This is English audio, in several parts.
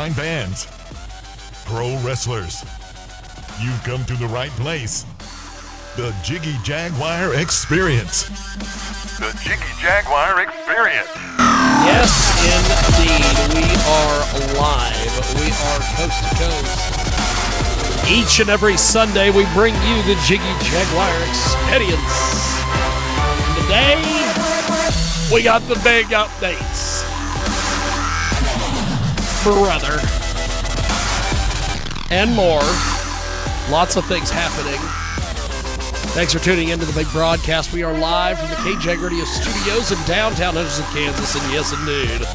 time bands, pro wrestlers. You've come to the right place. The Jiggy Jaguar Experience. The Jiggy Jaguar Experience. Yes, indeed. We are live. We are coast to coast. Each and every Sunday, we bring you the Jiggy Jaguar Experience. And today, we got the big updates. Brother. And more. Lots of things happening. Thanks for tuning into the big broadcast. We are live from the KJAG Radio Studios in downtown Henderson, Kansas. And yes, indeed,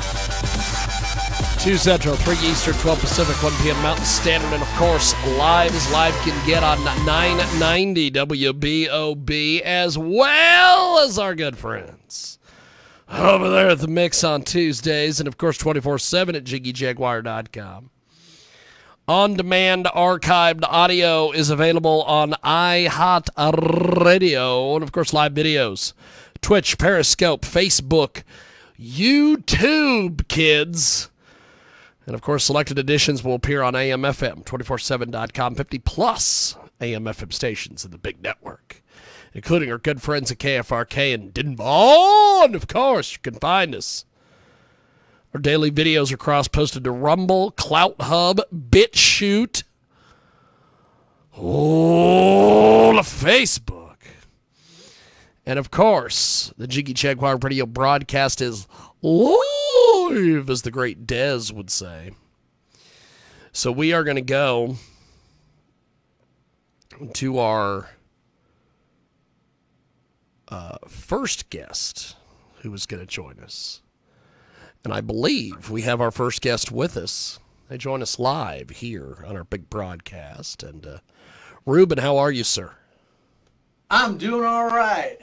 2 Central, 3 Eastern, 12 Pacific, 1 p.m. Mountain Standard. And, of course, live as live can get on 990 WBOB, as well as our good friends over there at the Mix on Tuesdays. And, of course, 24/7 at JiggyJaguar.com. On-demand archived audio is available on iHeartRadio. And, of course, live videos. Twitch, Periscope, Facebook, YouTube, kids. And, of course, selected editions will appear on AM/FM, 247.com, 50-plus AM/FM stations in the big network, including our good friends at KFRK in Denver. And, of course, you can find us. Our daily videos are cross-posted to Rumble, Clout Hub, BitChute, to Facebook. And, of course, the Jiggy Jaguar radio broadcast is live, as the great Dez would say. So we are going to go to our first guest who is going to join us. And I believe we have our first guest with us. They join us live here on our big broadcast. And Reuben, how are you, sir? I'm doing all right.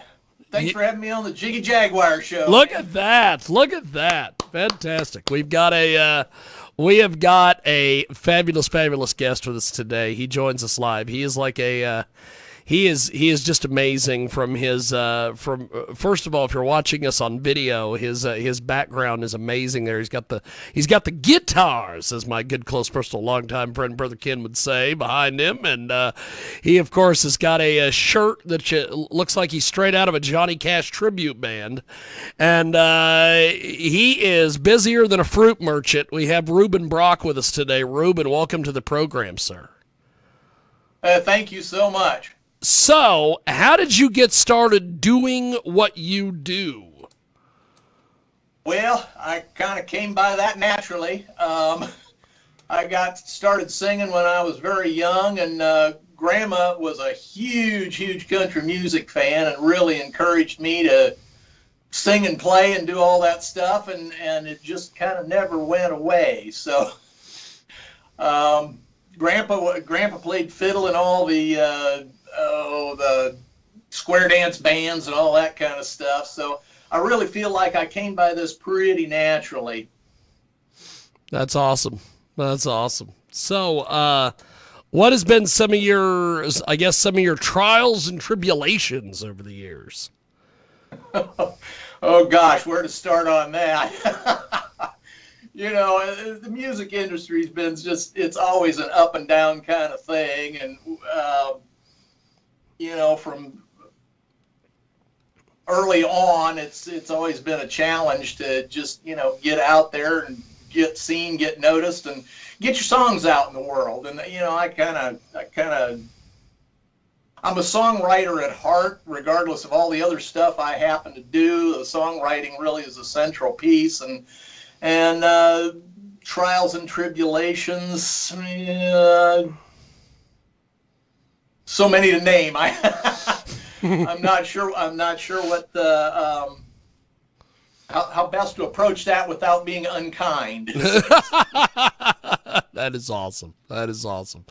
Thanks for having me on the Jiggy Jaguar show. Look at that. Look at that. Fantastic. We have got a fabulous, fabulous guest with us today. He joins us live. He is like he is just amazing from his first of all, if you're watching us on video, his background is amazing there. He's got the guitars, as my good close personal longtime friend Brother Ken would say, behind him, and he of course has got a shirt that looks like he's straight out of a Johnny Cash tribute band, and he is busier than a fruit merchant. We have Reuben Brock with us today. Reuben, welcome to the program, sir. Thank you so much. So, how did you get started doing what you do? Well, I kind of came by that naturally. I got started singing when I was very young, and Grandma was a huge, huge country music fan and really encouraged me to sing and play and do all that stuff, and it just kind of never went away. So, Grandpa played fiddle in all the square dance bands and all that kind of stuff. So I really feel like I came by this pretty naturally. That's awesome. That's awesome. So, what has been some of your trials and tribulations over the years? Oh gosh, where to start on that? You know, the music industry's been it's always an up and down kind of thing. And, you know, from early on, it's always been a challenge to just, you know, get out there and get seen, get noticed, and get your songs out in the world. And, you know, I'm a songwriter at heart, regardless of all the other stuff I happen to do. The songwriting really is a central piece, and trials and tribulations, so many to name. I'm not sure what the how best to approach that without being unkind. That is awesome. That is awesome.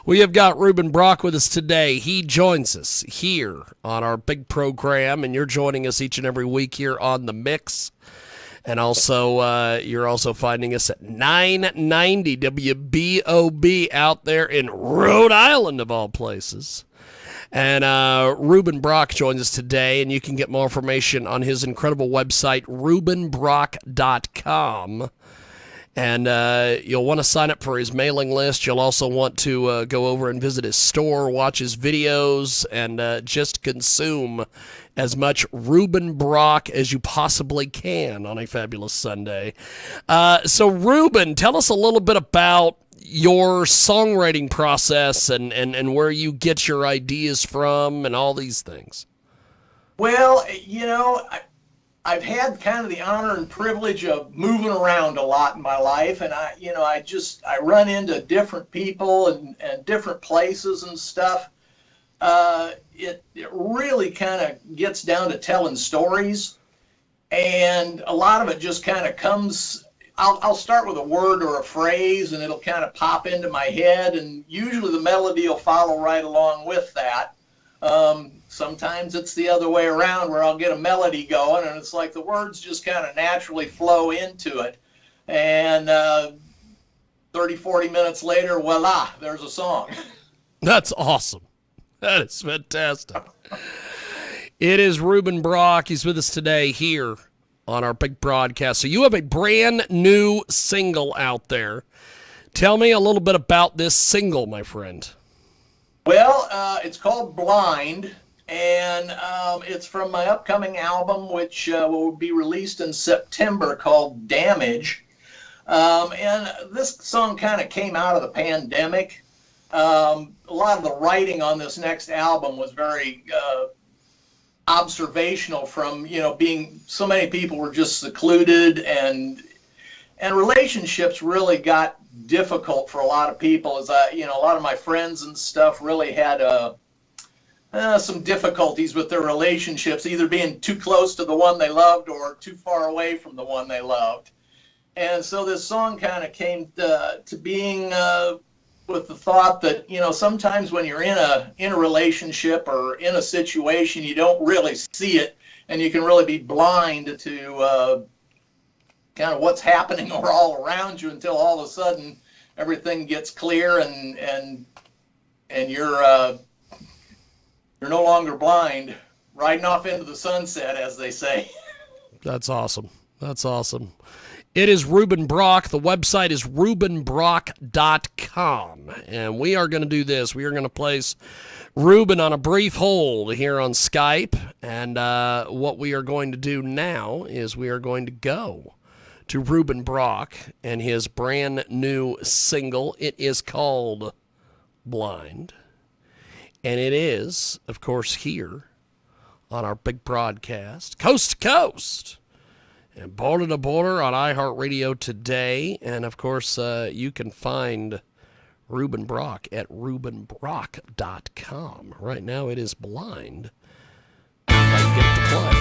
We have got Reuben Brock with us today. He joins us here on our big program, and you're joining us each and every week here on The Mix. And also, you're also finding us at 990 WBOB out there in Rhode Island, of all places. And Reuben Brock joins us today, and you can get more information on his incredible website, ReubenBrock.com. And you'll want to sign up for his mailing list. You'll also want to go over and visit his store, watch his videos, and just consume as much Reuben Brock as you possibly can on a fabulous Sunday. So, Reuben, tell us a little bit about your songwriting process and where you get your ideas from and all these things. Well, I've had kind of the honor and privilege of moving around a lot in my life, and I run into different people and different places and stuff. It really kind of gets down to telling stories, and a lot of it just kind of comes. I'll start with a word or a phrase, and it'll kind of pop into my head, and usually the melody will follow right along with that. Sometimes it's the other way around where I'll get a melody going and it's like the words just kind of naturally flow into it. And 30, 40 minutes later, voila, there's a song. That's awesome. That is fantastic. It is Reuben Brock. He's with us today here on our big broadcast. So you have a brand new single out there. Tell me a little bit about this single, my friend. Well, it's called Blind, and it's from my upcoming album, which will be released in September, called Damage. And this song kind of came out of the pandemic. A lot of the writing on this next album was very observational from, being so many people were just secluded, and relationships really got difficult for a lot of people, as a lot of my friends and stuff really had some difficulties with their relationships, either being too close to the one they loved or too far away from the one they loved. And so this song kind of came to being with the thought that, sometimes when you're in a relationship or in a situation, you don't really see it, and you can really be blind to kind of what's happening all around you until all of a sudden everything gets clear and you're no longer blind, riding off into the sunset, as they say. That's awesome. That's awesome. It is Reuben Brock. The website is reubenbrock.com. And we are going to do this. We are going to place Reuben on a brief hold here on Skype. And what we are going to do now is we are going to go to Reuben Brock and his brand new single. It is called Blind. And it is, of course, here on our big broadcast, coast to coast and border to border on iHeartRadio today. And, of course, you can find Reuben Brock at reubenbrock.com. Right now it is Blind. If I can get it to play.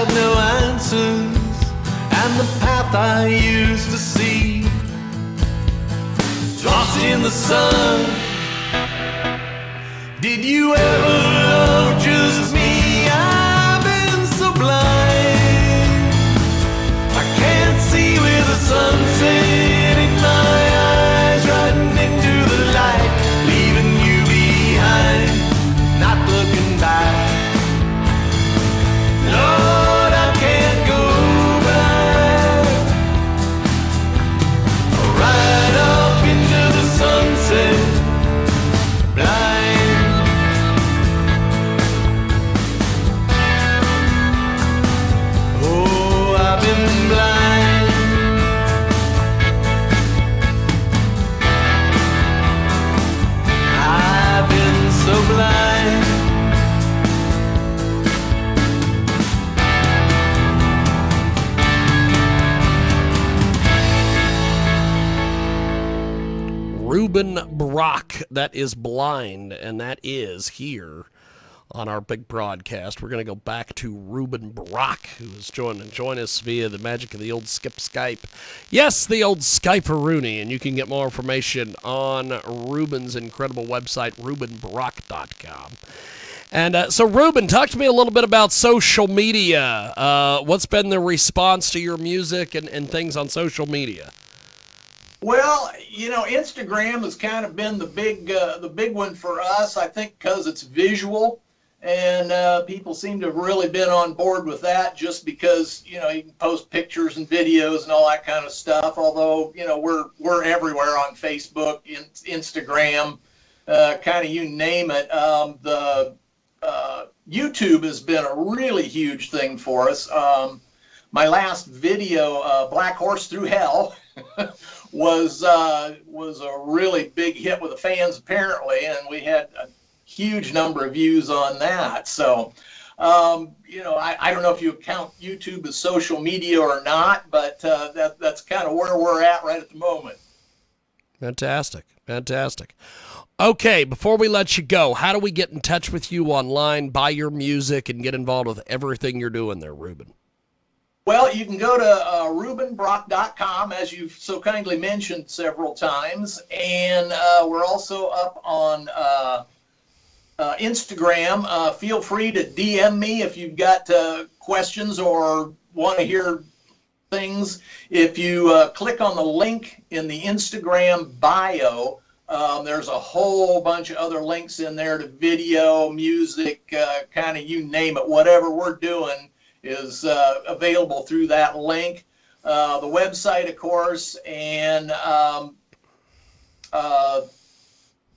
have no answers, and the path I used to see, lost in the sun. Did you ever love just me? I've been so blind, I can't see with the sunset in my eyes, riding into the light, leaving you behind, not looking back. Lord, I can't go back, right up into the sunset, blind. Oh, I've been blind. I've been so blind. Reuben Brock, that is Blind, and that is here on our big broadcast. We're going to go back to Reuben Brock, who is join us via the magic of the old Skype. Yes, the old Skype-a-rooney, and you can get more information on Reuben's incredible website, ReubenBrock.com. And so, Reuben, talk to me a little bit about social media. What's been the response to your music and things on social media? Well, Instagram has kind of been the big one for us, I think, because it's visual, and people seem to have really been on board with that just because, you can post pictures and videos and all that kind of stuff, although, we're everywhere on Facebook, Instagram, kind of you name it. The YouTube has been a really huge thing for us. My last video, Black Horse Through Hell, was a really big hit with the fans apparently, and we had a huge number of views on that. So, I don't know if you count YouTube as social media or not, but that's kind of where we're at right at the moment. Fantastic. Okay, before we let you go, how do we get in touch with you online, buy your music, and get involved with everything you're doing there, Reuben? Well, you can go to ReubenBrock.com, as you've so kindly mentioned several times, and we're also up on Instagram. Feel free to DM me if you've got questions or want to hear things. If you click on the link in the Instagram bio, there's a whole bunch of other links in there to video, music, kind of you name it, whatever we're doing is available through that link. The website, of course, and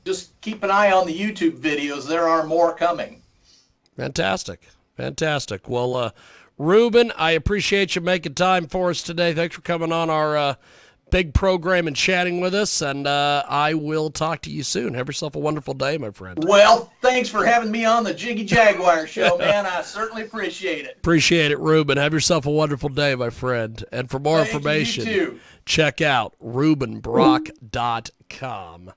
just keep an eye on the YouTube videos. There are more coming. Fantastic. Well, Reuben, I appreciate you making time for us today. Thanks for coming on our big program and chatting with us, and I will talk to you soon. Have yourself a wonderful day, my friend. Well, thanks for having me on the Jiggy Jaguar show, man. I certainly appreciate it. Appreciate it, Reuben. Have yourself a wonderful day, my friend. And for more information, you too. check out ReubenBrock.com.